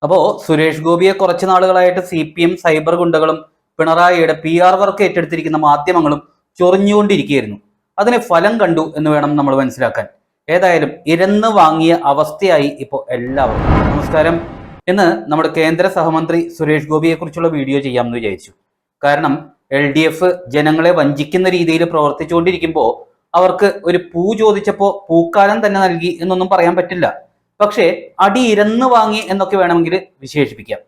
അപ്പോ സുരേഷ് ഗോപിയെ കുറച്ചു നാളുകളായിട്ട് CPM സൈബർ ഗുണ്ടകളും പിണറായിയുടെ PR വർക്ക് ഏറ്റെടുത്തിരിക്കുന്ന മാധ്യമങ്ങളും ചൊറിഞ്ഞുകൊണ്ടിരിക്കുകയായിരുന്നു. അതിന് ഫലം കണ്ടു എന്ന് വേണം നമ്മൾ മനസ്സിലാക്കാൻ. ഏതായാലും ഇരന്ന് വാങ്ങിയ അവസ്ഥയായി ഇപ്പോൾ എല്ലാവർക്കും. നമസ്കാരം. ഇന്ന് നമ്മുടെ കേന്ദ്ര സഹമന്ത്രി സുരേഷ് ഗോപിയെ കുറിച്ചുള്ള വീഡിയോ ചെയ്യാമെന്ന് വിചാരിച്ചു. കാരണം LDF ജനങ്ങളെ വഞ്ചിക്കുന്ന രീതിയിൽ പ്രവർത്തിച്ചുകൊണ്ടിരിക്കുമ്പോൾ അവർക്ക് ഒരു പൂ ചോദിച്ചപ്പോൾ പൂക്കാലം തന്നെ നൽകി എന്നൊന്നും പറയാൻ പറ്റില്ല. പക്ഷേ അടി ഇരന്ന് വാങ്ങി എന്നൊക്കെ വേണമെങ്കിൽ വിശേഷിപ്പിക്കാം.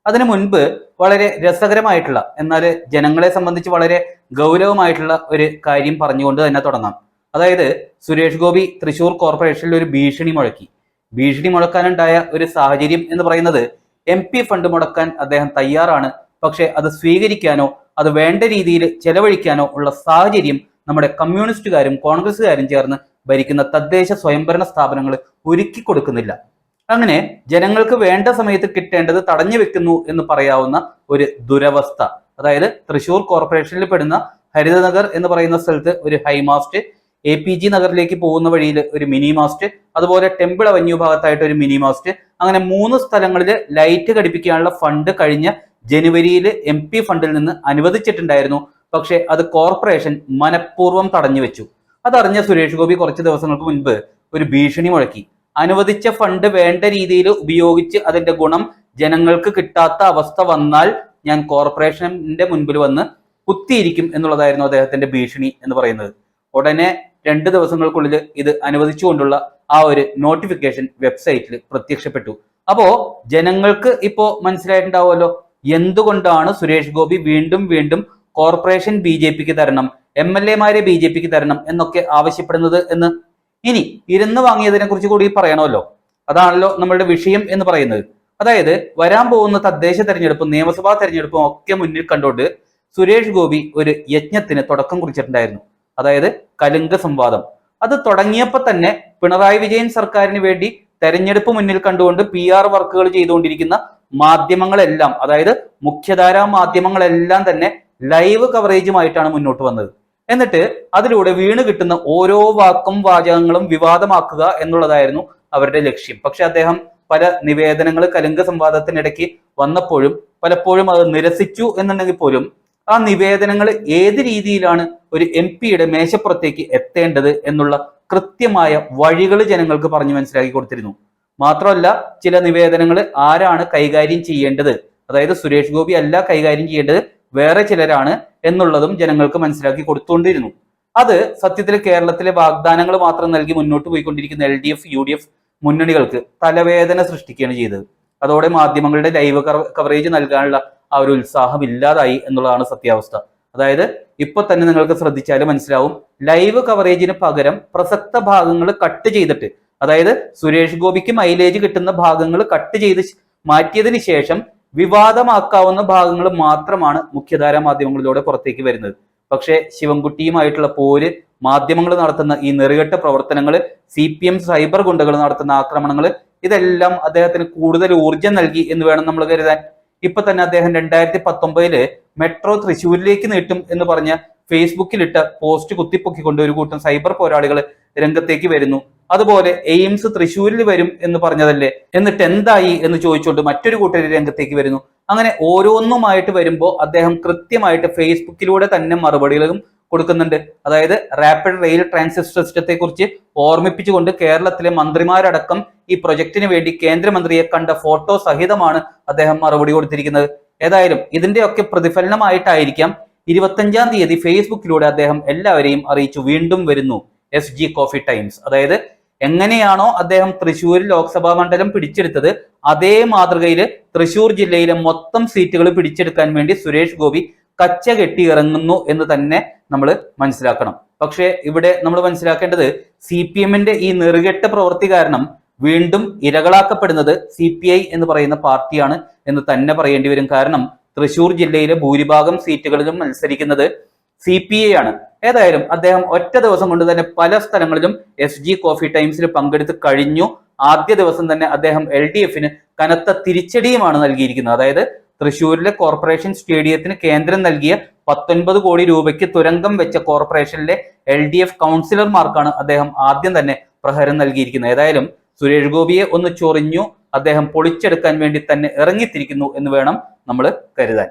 അതിനു മുൻപ് വളരെ രസകരമായിട്ടുള്ള എന്നാൽ ജനങ്ങളെ സംബന്ധിച്ച് വളരെ ഗൗരവമായിട്ടുള്ള ഒരു കാര്യം പറഞ്ഞുകൊണ്ട് തന്നെ തുടങ്ങാം. അതായത് സുരേഷ് ഗോപി തൃശൂർ കോർപ്പറേഷനിൽ ഒരു ഭീഷണി മുഴക്കി. ഭീഷണി മുഴക്കാനുണ്ടായ ഒരു സാഹചര്യം എന്ന് പറയുന്നത് MP ഫണ്ട് മുടക്കാൻ അദ്ദേഹം തയ്യാറാണ്, പക്ഷെ അത് സ്വീകരിക്കാനോ അത് വേണ്ട രീതിയിൽ ചെലവഴിക്കാനോ ഉള്ള സാഹചര്യം നമ്മുടെ കമ്മ്യൂണിസ്റ്റുകാരും കോൺഗ്രസ്സുകാരും ചേർന്ന് ഭരിക്കുന്ന തദ്ദേശ സ്വയംഭരണ സ്ഥാപനങ്ങൾ ഒരുക്കി കൊടുക്കുന്നില്ല. അങ്ങനെ ജനങ്ങൾക്ക് വേണ്ട സമയത്ത് കിട്ടേണ്ടത് തടഞ്ഞു വെക്കുന്നു എന്ന് പറയാവുന്ന ഒരു ദുരവസ്ഥ. അതായത് തൃശൂർ കോർപ്പറേഷനിൽ പെടുന്ന ഹരിതനഗർ എന്ന് പറയുന്ന സ്ഥലത്ത് ഒരു ഹൈമാസ്റ്റ്, APG നഗറിലേക്ക് പോകുന്ന വഴിയിൽ ഒരു മിനി മാസ്റ്റ്, അതുപോലെ ടെമ്പിൾ അവന്യൂ ഭാഗത്തായിട്ട് ഒരു മിനി മാസ്റ്റ്, അങ്ങനെ 3 സ്ഥലങ്ങളിൽ ലൈറ്റ് ഘടിപ്പിക്കാനുള്ള ഫണ്ട് കഴിഞ്ഞ ജനുവരിയിൽ MP ഫണ്ടിൽ നിന്ന് അനുവദിച്ചിട്ടുണ്ടായിരുന്നു. പക്ഷെ അത് കോർപ്പറേഷൻ മനഃപൂർവ്വം തടഞ്ഞു വെച്ചു. അതറിഞ്ഞ സുരേഷ് ഗോപി കുറച്ച് ദിവസങ്ങൾക്ക് മുൻപ് ഒരു ഭീഷണി മുഴക്കി. അനുവദിച്ച ഫണ്ട് വേണ്ട രീതിയിൽ ഉപയോഗിച്ച് അതിന്റെ ഗുണം ജനങ്ങൾക്ക് കിട്ടാത്ത അവസ്ഥ വന്നാൽ ഞാൻ കോർപ്പറേഷന്റെ മുൻപിൽ വന്ന് കുത്തിയിരിക്കും എന്നുള്ളതായിരുന്നു അദ്ദേഹത്തിന്റെ ഭീഷണി എന്ന് പറയുന്നത്. ഉടനെ 2 ദിവസങ്ങൾക്കുള്ളിൽ ഇത് അനുവദിച്ചുകൊണ്ടുള്ള ആ ഒരു നോട്ടിഫിക്കേഷൻ വെബ്സൈറ്റിൽ പ്രത്യക്ഷപ്പെട്ടു. അപ്പോ ജനങ്ങൾക്ക് ഇപ്പോ മനസ്സിലായിട്ടുണ്ടാവുമല്ലോ എന്തുകൊണ്ടാണ് സുരേഷ് ഗോപി വീണ്ടും വീണ്ടും കോർപ്പറേഷൻ BJPക്ക് തരണം, MLA-മാരെ BJPക്ക് തരണം എന്നൊക്കെ ആവശ്യപ്പെടുന്നത് എന്ന്. ഇനി ഇരുന്ന് വാങ്ങിയതിനെ കുറിച്ച് കൂടി പറയണമല്ലോ. അതാണല്ലോ നമ്മളുടെ വിഷയം എന്ന് പറയുന്നത്. അതായത് വരാൻ പോകുന്ന തദ്ദേശ തെരഞ്ഞെടുപ്പും നിയമസഭാ തെരഞ്ഞെടുപ്പും ഒക്കെ മുന്നിൽ കണ്ടുകൊണ്ട് സുരേഷ് ഗോപി ഒരു യജ്ഞത്തിന് തുടക്കം കുറിച്ചിട്ടുണ്ടായിരുന്നു. അതായത് കലുങ്ക് സംവാദം. അത് തുടങ്ങിയപ്പോൾ തന്നെ പിണറായി വിജയൻ സർക്കാരിന് വേണ്ടി തെരഞ്ഞെടുപ്പ് മുന്നിൽ കണ്ടുകൊണ്ട് PR വർക്കുകൾ ചെയ്തുകൊണ്ടിരിക്കുന്ന മാധ്യമങ്ങളെല്ലാം, അതായത് മുഖ്യധാരാ മാധ്യമങ്ങളെല്ലാം തന്നെ ലൈവ് കവറേജുമായിട്ടാണ് മുന്നോട്ട് വന്നത്. എന്നിട്ട് അതിലൂടെ വീണ് കിട്ടുന്ന ഓരോ വാക്കും വാചകങ്ങളും വിവാദമാക്കുക എന്നുള്ളതായിരുന്നു അവരുടെ ലക്ഷ്യം. പക്ഷെ അദ്ദേഹം പല നിവേദനങ്ങൾ കലുങ്ക് സംവാദത്തിനിടയ്ക്ക് വന്നപ്പോഴും പലപ്പോഴും അത് നിരസിച്ചു എന്നുണ്ടെങ്കിൽ പോലും ആ നിവേദനങ്ങൾ ഏത് രീതിയിലാണ് ഒരു MP-യുടെ മേശപ്പുറത്തേക്ക് എത്തേണ്ടത് എന്നുള്ള കൃത്യമായ വഴികൾ ജനങ്ങൾക്ക് പറഞ്ഞു മനസ്സിലാക്കി കൊടുത്തിരുന്നു. മാത്രമല്ല ചില നിവേദനങ്ങൾ ആരാണ് കൈകാര്യം ചെയ്യേണ്ടത്, അതായത് സുരേഷ് ഗോപി അല്ല കൈകാര്യം ചെയ്യേണ്ടത്, വേറെ ചിലരാണ് എന്നുള്ളതും ജനങ്ങൾക്ക് മനസ്സിലാക്കി കൊടുത്തുകൊണ്ടിരുന്നു. അത് സത്യത്തിൽ കേരളത്തിലെ വാഗ്ദാനങ്ങൾ മാത്രം നൽകി മുന്നോട്ട് പോയിക്കൊണ്ടിരിക്കുന്ന LDF UDF മുന്നണികൾക്ക് തലവേദന സൃഷ്ടിക്കുകയാണ് ചെയ്തത്. അതോടെ മാധ്യമങ്ങളുടെ ലൈവ് കവറേജ് നൽകാനുള്ള ആ ഒരു ഉത്സാഹം ഇല്ലാതായി എന്നുള്ളതാണ് സത്യാവസ്ഥ. അതായത് ഇപ്പൊ തന്നെ നിങ്ങൾക്ക് ശ്രദ്ധിച്ചാൽ മനസ്സിലാവും, ലൈവ് കവറേജിന് പകരം പ്രസക്ത ഭാഗങ്ങൾ കട്ട് ചെയ്തിട്ട്, അതായത് സുരേഷ് ഗോപിക്ക് മൈലേജ് കിട്ടുന്ന ഭാഗങ്ങൾ കട്ട് ചെയ്ത് മാറ്റിയതിന് ശേഷം വിവാദമാക്കാവുന്ന ഭാഗങ്ങൾ മാത്രമാണ് മുഖ്യധാരാ മാധ്യമങ്ങളിലൂടെ പുറത്തേക്ക് വരുന്നത്. പക്ഷേ ശിവൻകുട്ടിയുമായിട്ടുള്ള പോര്, മാധ്യമങ്ങൾ നടത്തുന്ന ഈ നെറുകെട്ട പ്രവർത്തനങ്ങൾ, CPM സൈബർ ഗുണ്ടകൾ നടത്തുന്ന ആക്രമണങ്ങൾ, ഇതെല്ലാം അദ്ദേഹത്തിന് കൂടുതൽ ഊർജം നൽകി എന്ന് വേണം നമ്മൾ കരുതാൻ. ഇപ്പൊ തന്നെ അദ്ദേഹം 2019 മെട്രോ തൃശ്ശൂരിലേക്ക് നീട്ടും എന്ന് പറഞ്ഞ ഫേസ്ബുക്കിലിട്ട പോസ്റ്റ് കുത്തിപ്പൊക്കിക്കൊണ്ട് ഒരു കൂട്ടം സൈബർ പോരാളികൾ രംഗത്തേക്ക് വരുന്നു. അതുപോലെ എയിംസ് തൃശ്ശൂരിൽ വരും എന്ന് പറഞ്ഞതല്ലേ, എന്നിട്ട് എന്തായി എന്ന് ചോദിച്ചുകൊണ്ട് മറ്റൊരു കൂട്ടർ രംഗത്തേക്ക് വരുന്നു. അങ്ങനെ ഓരോന്നുമായിട്ട് വരുമ്പോൾ അദ്ദേഹം കൃത്യമായിട്ട് ഫേസ്ബുക്കിലൂടെ തന്നെ മറുപടികളും കൊടുക്കുന്നുണ്ട്. അതായത് റാപ്പിഡ് റെയിൽ ട്രാൻസിറ്റ് സിസ്റ്റത്തെ കുറിച്ച് ഓർമ്മിപ്പിച്ചുകൊണ്ട് കേരളത്തിലെ മന്ത്രിമാരടക്കം ഈ പ്രൊജക്ടിന് വേണ്ടി കേന്ദ്രമന്ത്രിയെ കണ്ട ഫോട്ടോ സഹിതമാണ് അദ്ദേഹം മറുപടി കൊടുത്തിരിക്കുന്നത്. ഏതായാലും ഇതിന്റെയൊക്കെ പ്രതിഫലനമായിട്ടായിരിക്കാം 25-ാം തീയതി ഫേസ്ബുക്കിലൂടെ അദ്ദേഹം എല്ലാവരെയും അറിയിച്ചു, വീണ്ടും വരുന്നു SG കോഫി ടൈംസ്. അതായത് എങ്ങനെയാണോ അദ്ദേഹം തൃശ്ശൂർ ലോക്സഭാ മണ്ഡലം പിടിച്ചെടുത്തത് അതേ മാതൃകയിൽ തൃശ്ശൂർ ജില്ലയിലെ മൊത്തം സീറ്റുകൾ പിടിച്ചെടുക്കാൻ വേണ്ടി സുരേഷ് ഗോപി കച്ച കെട്ടി ഇറങ്ങുന്നു എന്ന് തന്നെ നമ്മൾ മനസ്സിലാക്കണം. പക്ഷേ ഇവിടെ നമ്മൾ മനസ്സിലാക്കേണ്ടത് CPM-ന്റെ ഈ നെറുകെട്ട പ്രവൃത്തി കാരണം വീണ്ടും ഇരകളാക്കപ്പെടുന്നത് CPI എന്ന് പറയുന്ന പാർട്ടിയാണ് എന്ന് തന്നെ പറയേണ്ടി വരും. കാരണം തൃശ്ശൂർ ജില്ലയിലെ ഭൂരിഭാഗം സീറ്റുകളിലും മത്സരിക്കുന്നത് CPI ആണ്. ഏതായാലും അദ്ദേഹം ഒറ്റ ദിവസം കൊണ്ട് തന്നെ പല സ്ഥലങ്ങളിലും SG കോഫി ടൈംസിൽ പങ്കെടുത്ത് കഴിഞ്ഞു. ആദ്യ ദിവസം തന്നെ അദ്ദേഹം LDF-ന് കനത്ത തിരിച്ചടിയുമാണ് നൽകിയിരിക്കുന്നത്. അതായത് തൃശ്ശൂരിലെ കോർപ്പറേഷൻ സ്റ്റേഡിയത്തിന് കേന്ദ്രം നൽകിയ 19 കോടി രൂപയ്ക്ക് തുരങ്കം വെച്ച കോർപ്പറേഷനിലെ LDF കൗൺസിലർമാർക്കാണ് അദ്ദേഹം ആദ്യം തന്നെ പ്രഹരം നൽകിയിരിക്കുന്നത്. ഏതായാലും സുരേഷ് ഗോപിയെ ഒന്ന് ചൊറിഞ്ഞു, അദ്ദേഹം പൊളിച്ചെടുക്കാൻ വേണ്ടി തന്നെ ഇറങ്ങിത്തിരിക്കുന്നു എന്ന് വേണം നമ്മൾ കരുതാൻ.